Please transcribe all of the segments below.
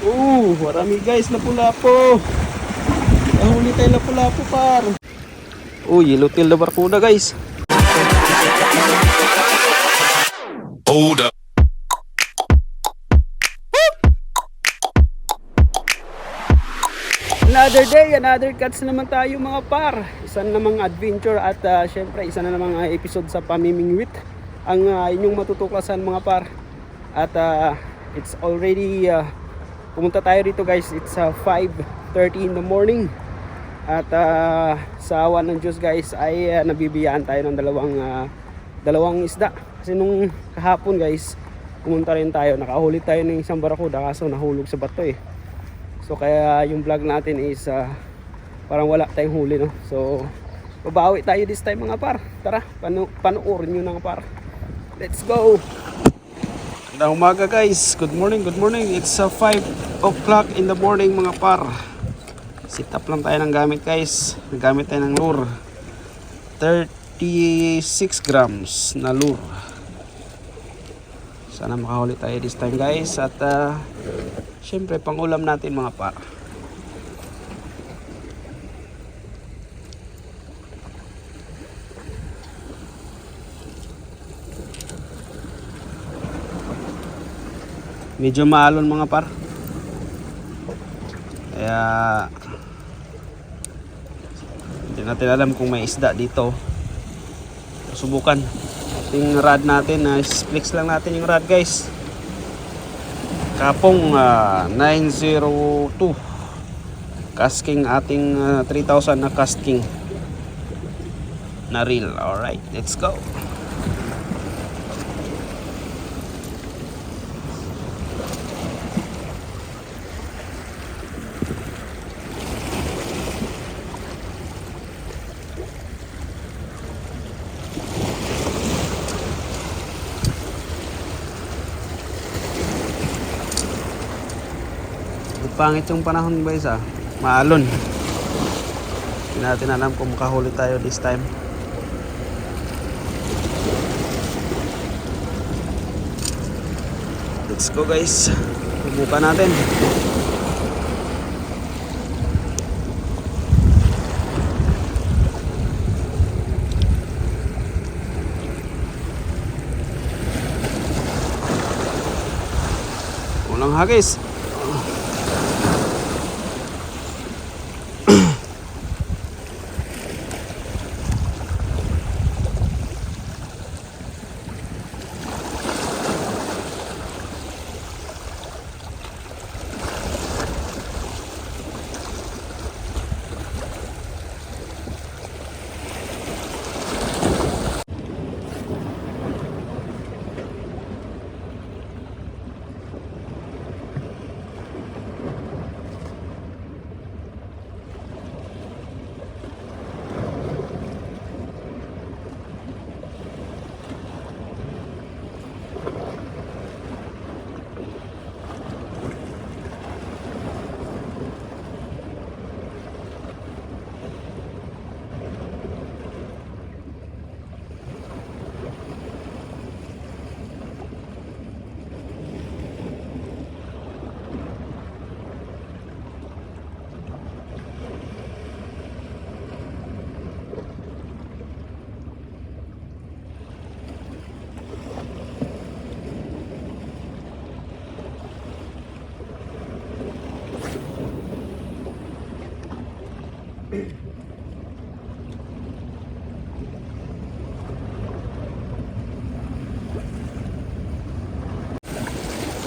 Marami guys, lapu-lapu. Nahuli tayo lapu-lapu par. Yellowtail na barkuda guys. Hold up. Another day, another cuts naman tayo mga par. Isa na namang adventure at syempre isa na namang episode sa Pamimingwit ang inyong matutuklasan mga par. At it's already pumunta tayo dito guys. It's 5:30 in the morning. At sa awa ng Diyos guys ay nabibiyaan tayo ng dalawang isda. Kasi nung kahapon guys pumunta rin tayo, nakahuli tayo ng isang barakuda kaso nahulog sa bato eh. So kaya yung vlog natin is parang wala tayong huli no. So babawi tayo this time mga par. Tara, panoorin nyo na par. Let's go. Magandang umaga guys. Good morning, good morning. It's 5 o'clock in the morning mga par. Sit up lang tayo ng gamit guys. Nagamit tayo ng lure. 36 grams na lure. Sana makahuli tayo this time guys. At syempre pang ulam natin mga par. Medyo maalon mga par. Kaya hindi natin alam kung may isda dito. Subukan. Yung rod natin, flex lang natin yung rod guys. Kapong 902 casting ating 3000 na casting na reel. Alright, let's go. Pangit yung panahon guys maalon. Hindi natin alam kung makahuli tayo this time. Let's go guys. Subukan natin. Ulang hagis.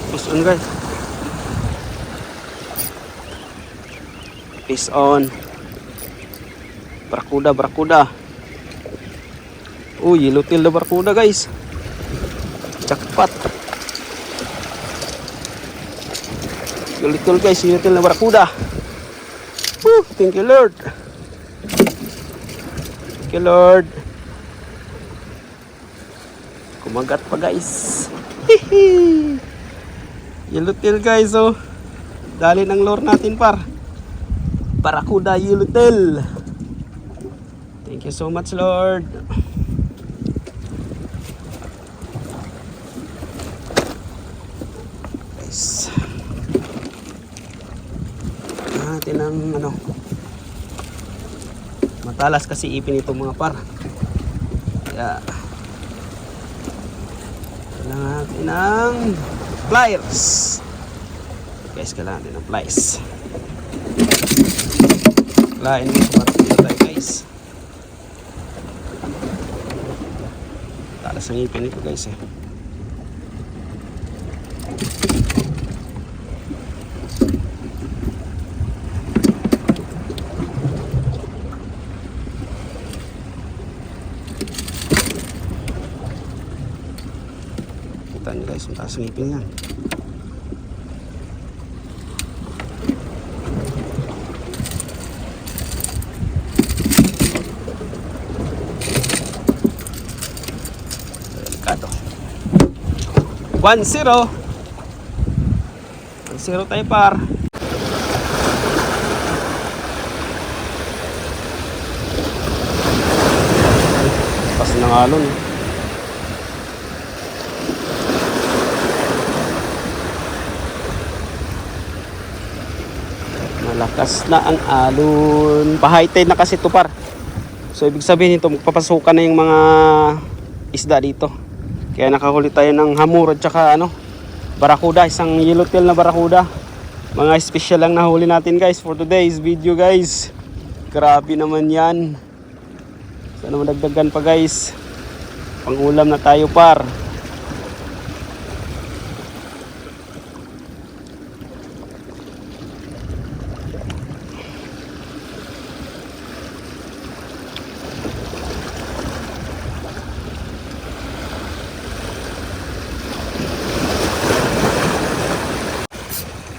Fish on guys. Fish on. Barakuda, barakuda. Yellowtail na barakuda guys. Jackpot. Yellowtail guys, yellowtail na barakuda. Thank you Lord. Thank you Lord. Kumagat pa guys. Yellowtail guys dali ng lure natin par. Barakuda yellowtail. Thank you so much Lord. Guys. natin ng ano. Matalas kasi ipin ito mga par. Kaya kailangan natin ng pliers. Guys, kailangan natin ng pliers. Lain mo para dito tayo guys. Talas ang ipin ito guys eh. Kita nyo guys, ang taas ang ipin yan. Delikado. 1-0 tayo par. Pas ng alon eh. Malakas na ang alon. Pa-high tide na kasi ito par. So ibig sabihin ito magpapasukan na yung mga isda dito. Kaya nakahuli tayo ng hamur at saka ano, barakuda, isang yellowtail na barakuda. Mga special lang nahuli natin guys for today's video guys. Grabe naman yan. Sana madagdagan pa guys. Pangulam na tayo par.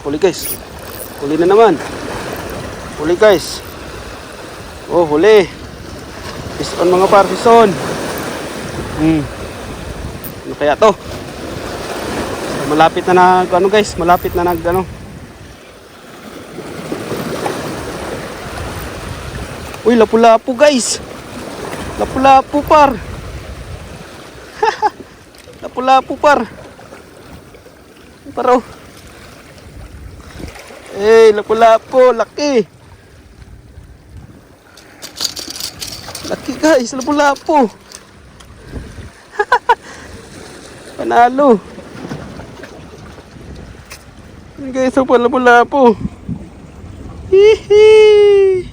Huli guys. Huli na naman. Huli guys. Oh, huli. Fish on mga par, fish on. Ano kaya to? Malapit na ano guys, malapit na ano. Uy, lapu-lapu guys. Lapu-lapu par. Lapu-lapu par. Paro. Eh, lapu-lapu, laki. Laki guys, lapu-lapu. Panalo. Guys, so lapu-lapu. Hihi.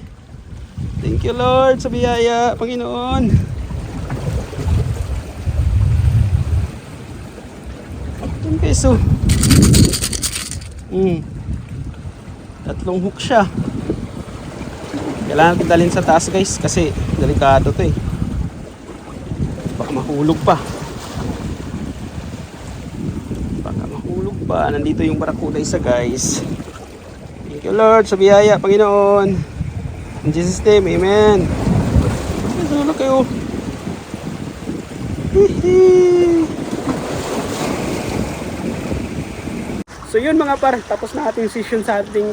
Thank you Lord sa biyaya, Panginoon. Okay, so. Tatlong hook siya. Kailangan natin dalhin sa taas guys kasi delikado to eh. Baka mahulog pa. Nandito yung barakuda isa guys. Thank you Lord sa biyaya, Panginoon. In Jesus name, amen. Tulog kayo. So yun mga par, tapos na ating session sa ating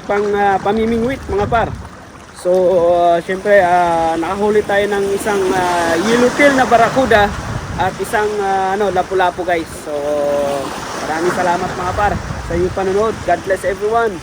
pamimingwit mga par. So syempre nakahuli tayo ng isang yellowtail na barakuda at isang lapu-lapu guys. So maraming salamat mga par sa iyong panonood. God bless everyone.